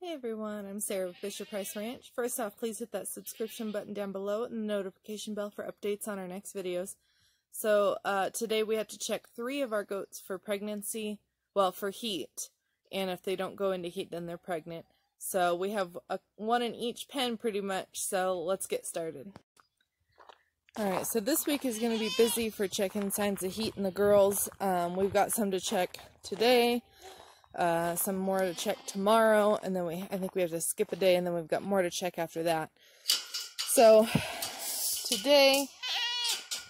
Hey everyone, I'm Sarah with Fisher Price Ranch. First off, please hit that subscription button down below and the notification bell for updates on our next videos. So today we have to check 3 of our goats for pregnancy, well, for heat. And if they don't go into heat, then they're pregnant. So we have one in each pen pretty much, so let's get started. Alright, so this week is going to be busy for checking signs of heat in the girls. We've got some to check today. Some more to check tomorrow, and then I think we have to skip a day, and then we've got more to check after that. So today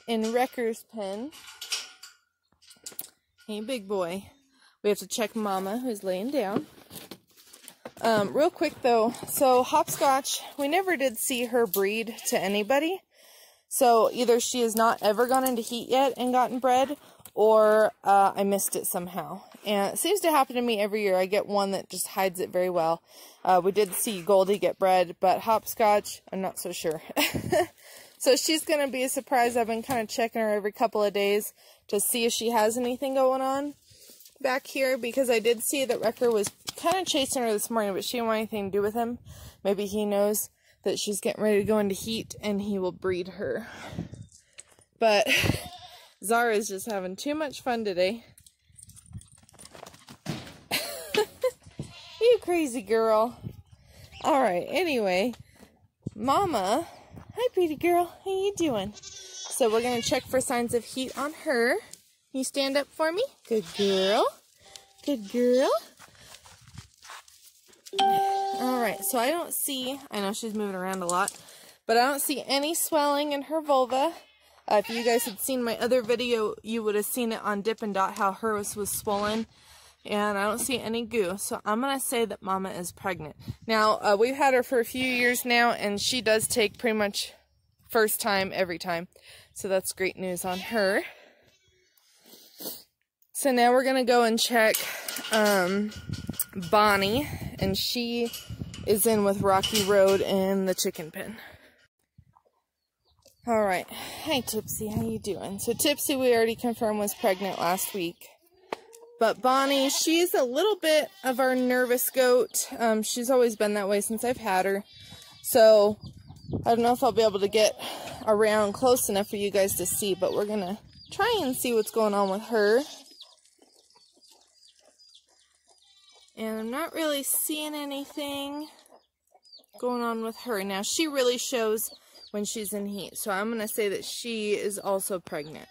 in Wrecker's pen, hey big boy, we have to check Mama, who's laying down. Real quick though, so Hopscotch, we never did see her breed to anybody, so either she has not ever gone into heat yet and gotten bred, or I missed it somehow. And it seems to happen to me every year. I get one that just hides it very well. We did see Goldie get bred, but Hopscotch, I'm not so sure. So she's going to be a surprise. I've been kind of checking her every couple of days to see if she has anything going on back here, because I did see that Wrecker was kind of chasing her this morning, but she didn't want anything to do with him. Maybe he knows that she's getting ready to go into heat and he will breed her. But Zara is just having too much fun today. You crazy girl. Alright, anyway. Mama. Hi, pretty girl. How you doing? So we're going to check for signs of heat on her. Can you stand up for me? Good girl. Good girl. Alright, so I don't see, I know she's moving around a lot, but I don't see any swelling in her vulva. If you guys had seen my other video, you would have seen it on Dip and Dot, how hers was swollen. And I don't see any goo. So I'm going to say that Mama is pregnant. Now, we've had her for a few years now, and she does take pretty much first time every time. So that's great news on her. So now we're going to go and check Bonnie. And she is in with Rocky Road in the chicken pen. Alright, hi Tipsy, how you doing? So Tipsy we already confirmed was pregnant last week. But Bonnie, she's a little bit of our nervous goat. She's always been that way since I've had her. So I don't know if I'll be able to get around close enough for you guys to see, but we're going to try and see what's going on with her. And I'm not really seeing anything going on with her. Now, she really shows when she's in heat. So I'm going to say that she is also pregnant.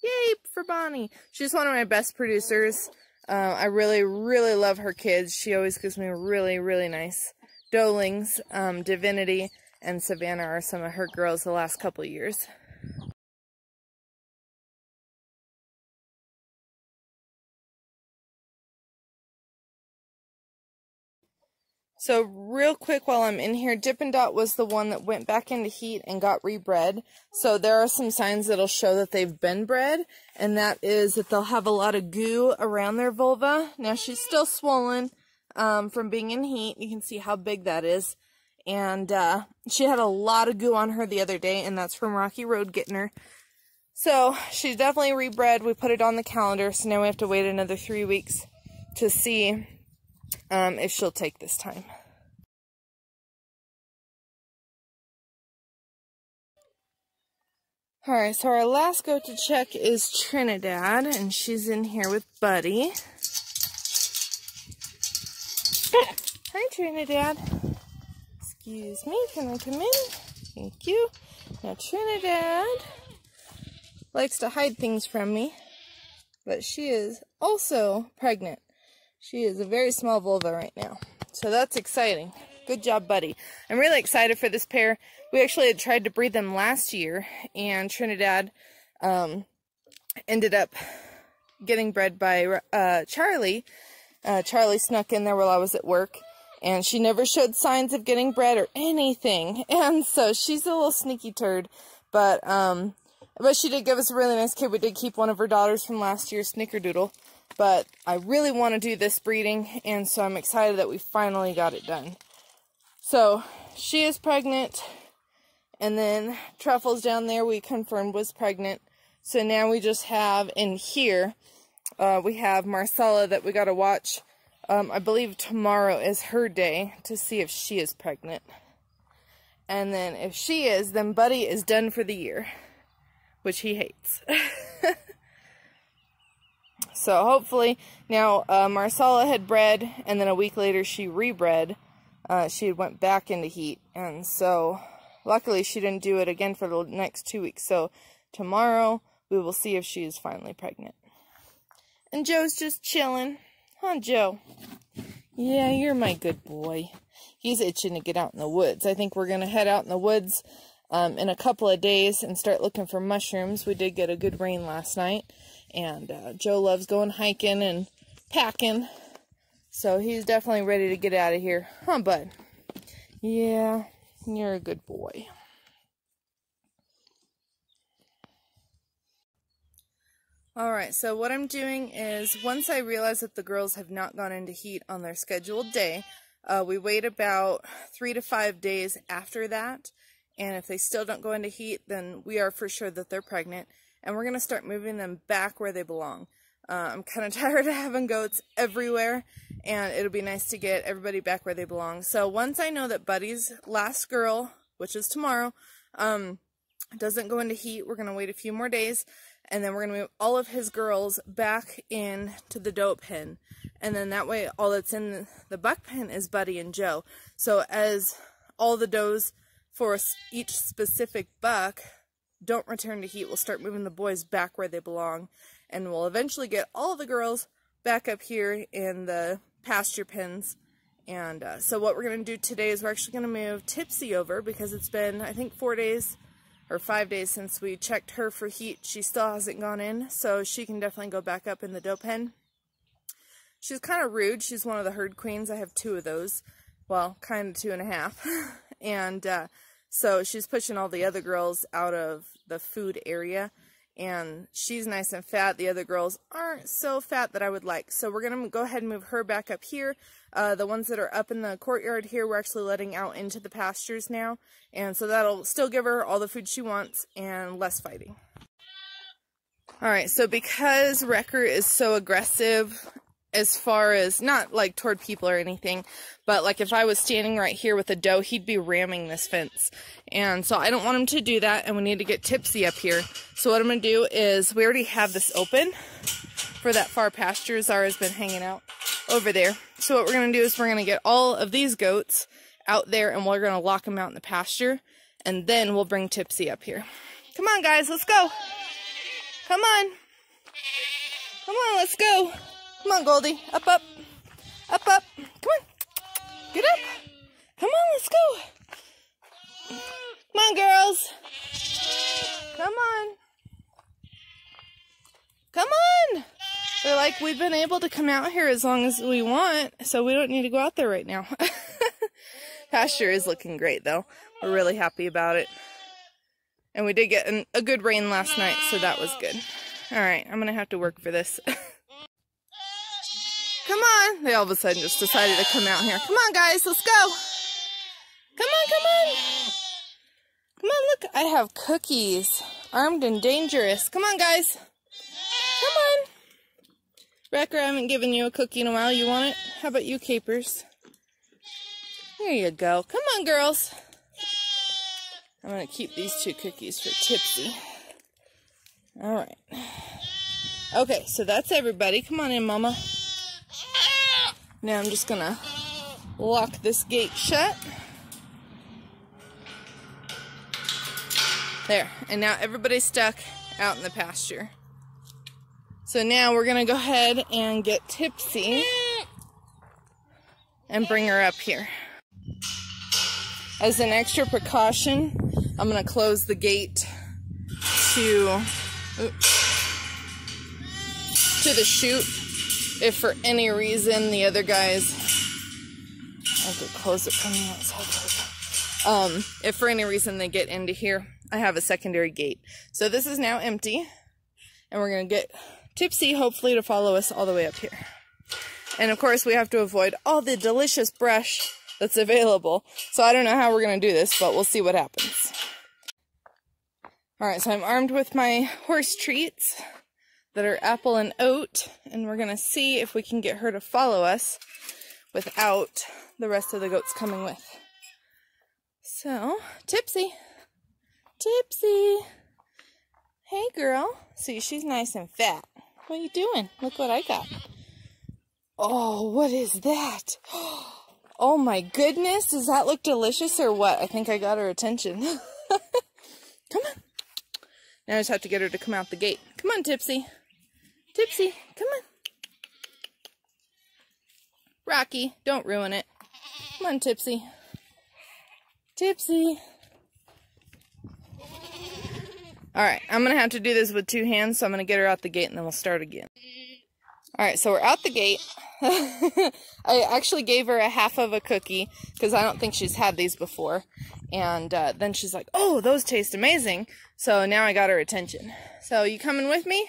Yay for Bonnie. She's one of my best producers. I really, really love her kids. She always gives me really, really nice doelings. Divinity and Savannah are some of her girls the last couple years. So real quick while I'm in here, Dip and Dot was the one that went back into heat and got rebred. So there are some signs that'll show that they've been bred, and that is that they'll have a lot of goo around their vulva. Now she's still swollen from being in heat. You can see how big that is. And she had a lot of goo on her the other day, and that's from Rocky Road getting her. So she's definitely rebred. We put it on the calendar, so now we have to wait another 3 weeks to see if she'll take this time. Alright, so our last goat to check is Trinidad, and she's in here with Buddy. Hi, Trinidad. Excuse me, can I come in? Thank you. Now, Trinidad likes to hide things from me, but she is also pregnant. She is a very small vulva right now. So that's exciting. Good job, Buddy. I'm really excited for this pair. We actually had tried to breed them last year, and Trinidad ended up getting bred by Charlie. Charlie snuck in there while I was at work, and she never showed signs of getting bred or anything. And so she's a little sneaky turd, but she did give us a really nice kid. We did keep one of her daughters from last year, Snickerdoodle. But I really want to do this breeding, and so I'm excited that we finally got it done. So, she is pregnant, and then Truffles down there we confirmed was pregnant. So now we just have in here, we have Marcella that we got to watch I believe tomorrow is her day to see if she is pregnant. And then if she is, then Buddy is done for the year, which he hates. So hopefully, now Marsala had bred, and then a week later she rebred. She went back into heat, and so luckily she didn't do it again for the next 2 weeks. So tomorrow we will see if she is finally pregnant. And Joe's just chilling. Huh, Joe? Yeah, you're my good boy. He's itching to get out in the woods. I think we're going to head out in the woods in a couple of days and start looking for mushrooms. We did get a good rain last night. And Joe loves going hiking and packing. So he's definitely ready to get out of here. Huh, bud? Yeah, you're a good boy. Alright, so what I'm doing is, once I realize that the girls have not gone into heat on their scheduled day, we wait about 3 to 5 days after that. And if they still don't go into heat, then we are for sure that they're pregnant. And we're going to start moving them back where they belong. I'm kind of tired of having goats everywhere, and it'll be nice to get everybody back where they belong. So once I know that Buddy's last girl, which is tomorrow, doesn't go into heat, we're going to wait a few more days, and then we're going to move all of his girls back into the doe pen. And then that way all that's in the buck pen is Buddy and Joe. So as all the does for each specific buck don't return to heat, we'll start moving the boys back where they belong, and we'll eventually get all the girls back up here in the pasture pens. And so what we're going to do today is we're actually going to move Tipsy over, because it's been, I think, 4 days or 5 days since we checked her for heat. She still hasn't gone in, so she can definitely go back up in the doe pen. She's kind of rude. She's one of the herd queens. I have 2 of those. Well, kind of 2 and a half. And so she's pushing all the other girls out of the food area, and she's nice and fat. The other girls aren't so fat that I would like. So we're going to go ahead and move her back up here. The ones that are up in the courtyard here, we're actually letting out into the pastures now. And so that'll still give her all the food she wants and less fighting. Alright, so because Wrecker is so aggressive, as far as, not like toward people or anything, but like if I was standing right here with a doe, he'd be ramming this fence. And so I don't want him to do that, and we need to get Tipsy up here. So what I'm going to do is, we already have this open for that far pasture. Zara's been hanging out over there. So what we're going to do is we're going to get all of these goats out there, and we're going to lock them out in the pasture, and then we'll bring Tipsy up here. Come on, guys, let's go. Come on. Come on, let's go. Come on, Goldie. Up, up. Up, up. Come on. Get up. Come on, let's go. Come on, girls. Come on. Come on. They're like, we've been able to come out here as long as we want, so we don't need to go out there right now. Pasture is looking great, though. We're really happy about it. And we did get a good rain last night, so that was good. All right, I'm going to have to work for this. Come on. They all of a sudden just decided to come out here. Come on, guys. Let's go. Come on, come on. Come on, look. I have cookies. Armed and dangerous. Come on, guys. Come on. Wrecker, I haven't given you a cookie in a while. You want it? How about you, Capers? Here you go. Come on, girls. I'm going to keep these 2 cookies for Tipsy. All right. Okay, so that's everybody. Come on in, Mama. Now I'm just going to lock this gate shut. There. And now everybody's stuck out in the pasture. So now we're going to go ahead and get Tipsy and bring her up here. As an extra precaution, I'm going to close the gate to the chute. If for any reason the other guys, I have to close it from the outside. If for any reason they get into here, I have a secondary gate. So this is now empty, and we're going to get Tipsy hopefully to follow us all the way up here. And of course we have to avoid all the delicious brush that's available. So I don't know how we're going to do this, but we'll see what happens. Alright, so I'm armed with my horse treats. that are apple and oat, and we're gonna see if we can get her to follow us without the rest of the goats coming with. So, Tipsy. Tipsy. Hey, girl. See, she's nice and fat. What are you doing? Look what I got. Oh, what is that? Oh my goodness. Does that look delicious or what? I think I got her attention. Come on. Now I just have to get her to come out the gate. Come on, Tipsy. Tipsy, come on. Rocky, don't ruin it. Come on, Tipsy. Tipsy. Alright, I'm going to have to do this with 2 hands, so I'm going to get her out the gate and then we'll start again. Alright, so we're out the gate. I actually gave her a half of a cookie because I don't think she's had these before. And then she's like, oh, those taste amazing. So now I got her attention. So you coming with me?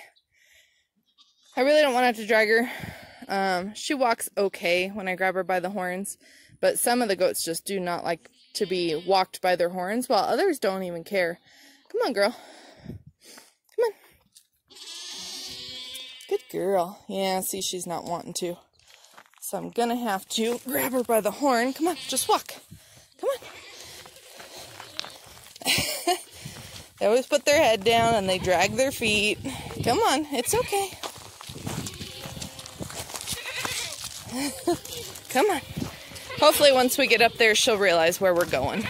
I really don't want to have to drag her. She walks okay when I grab her by the horns. But some of the goats just do not like to be walked by their horns, while others don't even care. Come on, girl. Come on. Good girl. Yeah, see, she's not wanting to. So I'm going to have to grab her by the horn. Come on, just walk. Come on. They always put their head down and they drag their feet. Come on, it's okay. Come on. Hopefully once we get up there, she'll realize where we're going.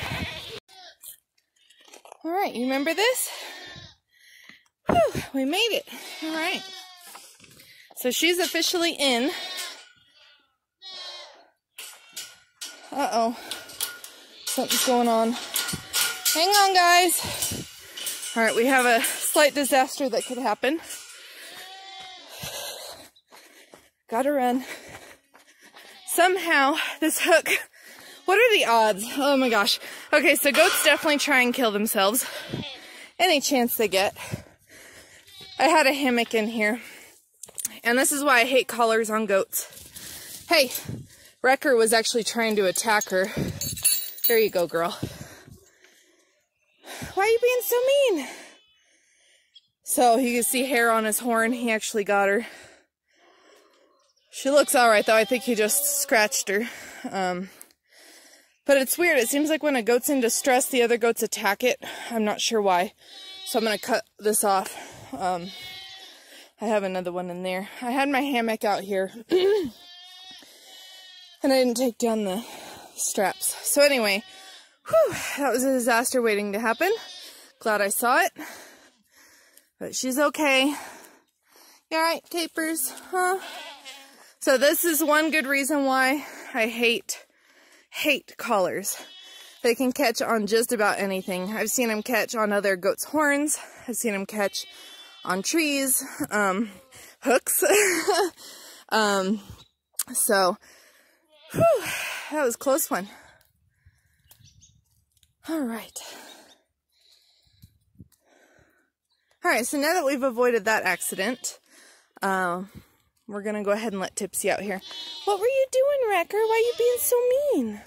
Alright, you remember this? Whew, we made it. Alright. So she's officially in. Uh-oh. Something's going on. Hang on, guys. Alright, we have a slight disaster that could happen. Gotta run. Somehow, this hook... What are the odds? Oh my gosh. Okay, so goats definitely try and kill themselves. Any chance they get. I had a hammock in here. And this is why I hate collars on goats. Hey, Wrecker was actually trying to attack her. There you go, girl. Why are you being so mean? So, you can see hair on his horn. He actually got her. She looks alright, though. I think he just scratched her. But it's weird. It seems like when a goat's in distress, the other goats attack it. I'm not sure why. So I'm going to cut this off. I have another one in there. I had my hammock out here. And I didn't take down the straps. So anyway, whew, that was a disaster waiting to happen. Glad I saw it. But she's okay. You alright, Capers? Huh? So this is one good reason why I hate collars. They can catch on just about anything. I've seen them catch on other goats' horns. I've seen them catch on trees, hooks. So, whew, that was a close one. Alright. Alright, so now that we've avoided that accident, we're going to go ahead and let Tipsy out here. What were you doing, Wrecker? Why are you being so mean?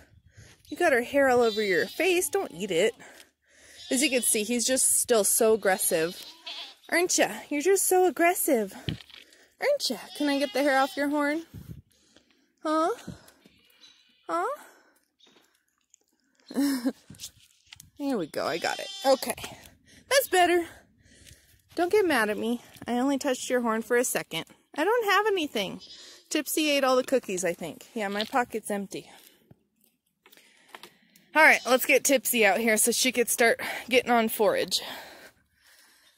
You got her hair all over your face. Don't eat it. As you can see, he's just still so aggressive. Aren't ya? You're just so aggressive. Aren't ya? Can I get the hair off your horn? Huh? Huh? Here we go. I got it. Okay. That's better. Don't get mad at me. I only touched your horn for a second. I don't have anything. Tipsy ate all the cookies, I think. Yeah, my pocket's empty. Alright, let's get Tipsy out here so she could start getting on forage.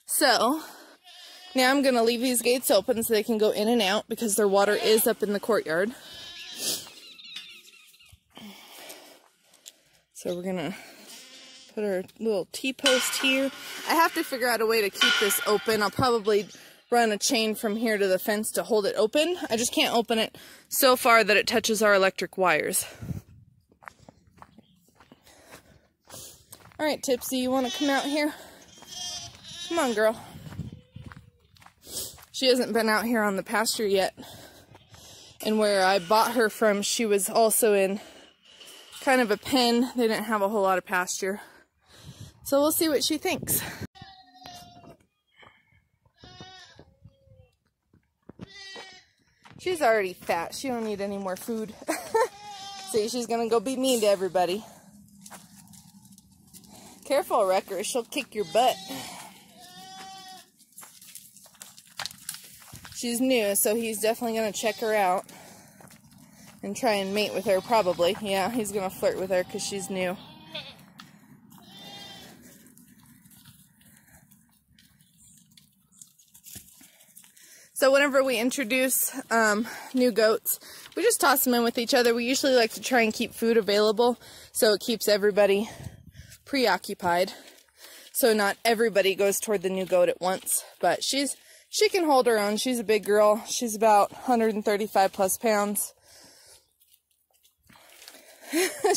So, now I'm going to leave these gates open so they can go in and out because their water is up in the courtyard. So we're going to put our little T-post here. I have to figure out a way to keep this open. I'll probably run a chain from here to the fence to hold it open. I just can't open it so far that it touches our electric wires. Alright, Tipsy, you want to come out here? Come on, girl. She hasn't been out here on the pasture yet. And where I bought her from, she was also in kind of a pen. They didn't have a whole lot of pasture. So we'll see what she thinks. She's already fat. She don't need any more food. See, she's gonna go be mean to everybody. Careful, Wrecker. She'll kick your butt. She's new, so he's definitely gonna check her out and try and mate with her, probably. Yeah, he's gonna flirt with her because she's new. So whenever we introduce new goats, we just toss them in with each other. We usually like to try and keep food available so it keeps everybody preoccupied. So not everybody goes toward the new goat at once, but she can hold her own. She's a big girl. She's about 135 plus pounds.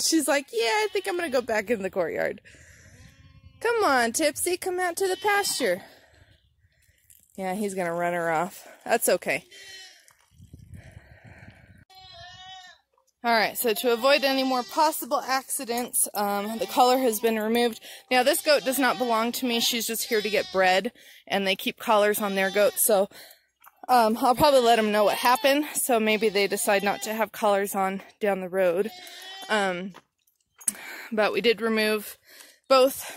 She's like, yeah, I think I'm going to go back in the courtyard. Come on, Tipsy, come out to the pasture. Yeah, he's going to run her off. That's okay. Alright, so to avoid any more possible accidents, the collar has been removed. Now, this goat does not belong to me. She's just here to get bred, and they keep collars on their goats, so I'll probably let them know what happened, so maybe they decide not to have collars on down the road. But we did remove both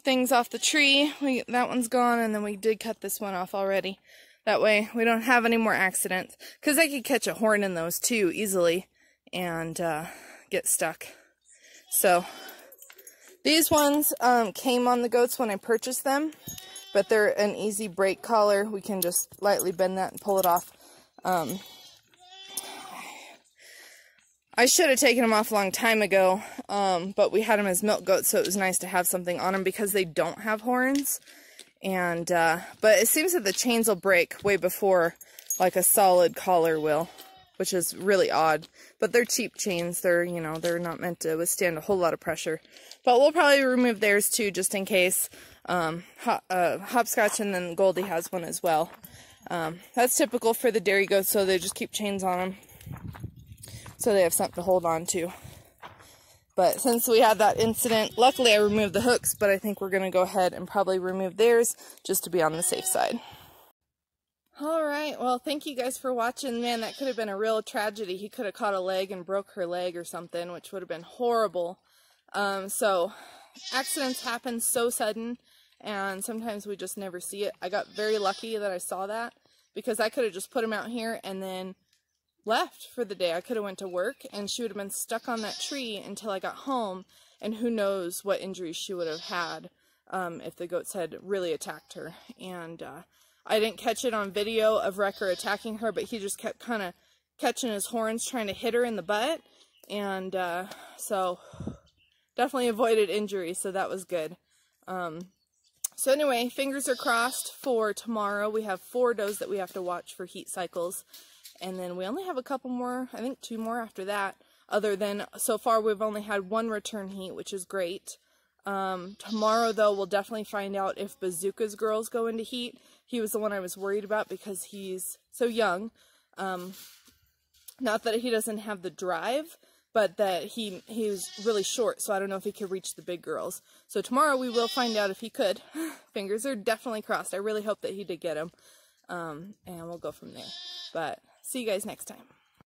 things off the tree. That one's gone, and then we did cut this one off already. That way we don't have any more accidents, because I could catch a horn in those too easily and get stuck. So these ones came on the goats when I purchased them, but they're an easy break collar. We can just lightly bend that and pull it off. I should have taken them off a long time ago, but we had them as milk goats, so it was nice to have something on them because they don't have horns. And, but it seems that the chains will break way before, like, a solid collar will, which is really odd. But they're cheap chains. They're, you know, they're not meant to withstand a whole lot of pressure. But we'll probably remove theirs, too, just in case. Hopscotch and then Goldie has one as well. That's typical for the dairy goats, so they just keep chains on them, so they have something to hold on to. But since we had that incident, luckily I removed the hooks, but I think we're going to go ahead and probably remove theirs just to be on the safe side. Alright, well, thank you guys for watching. Man, that could have been a real tragedy. He could have caught a leg and broke her leg or something, which would have been horrible. So, accidents happen so sudden, and sometimes we just never see it. I got very lucky that I saw that, because I could have just put him out here and then left for the day. I could have went to work, and she would have been stuck on that tree until I got home, and who knows what injuries she would have had if the goats had really attacked her. And I didn't catch it on video of Wrecker attacking her, but he just kept kind of catching his horns trying to hit her in the butt, and so definitely avoided injury, so that was good. So anyway, fingers are crossed for tomorrow. We have 4 does that we have to watch for heat cycles. And then we only have a couple more, I think 2 more after that, other than, so far we've only had 1 return heat, which is great. Tomorrow, though, we'll definitely find out if Bazooka's girls go into heat. He was the one I was worried about because he's so young. Not that he doesn't have the drive, but that he was really short, so I don't know if he could reach the big girls. So tomorrow we will find out if he could. Fingers are definitely crossed. I really hope that he did get him. And we'll go from there. But see you guys next time.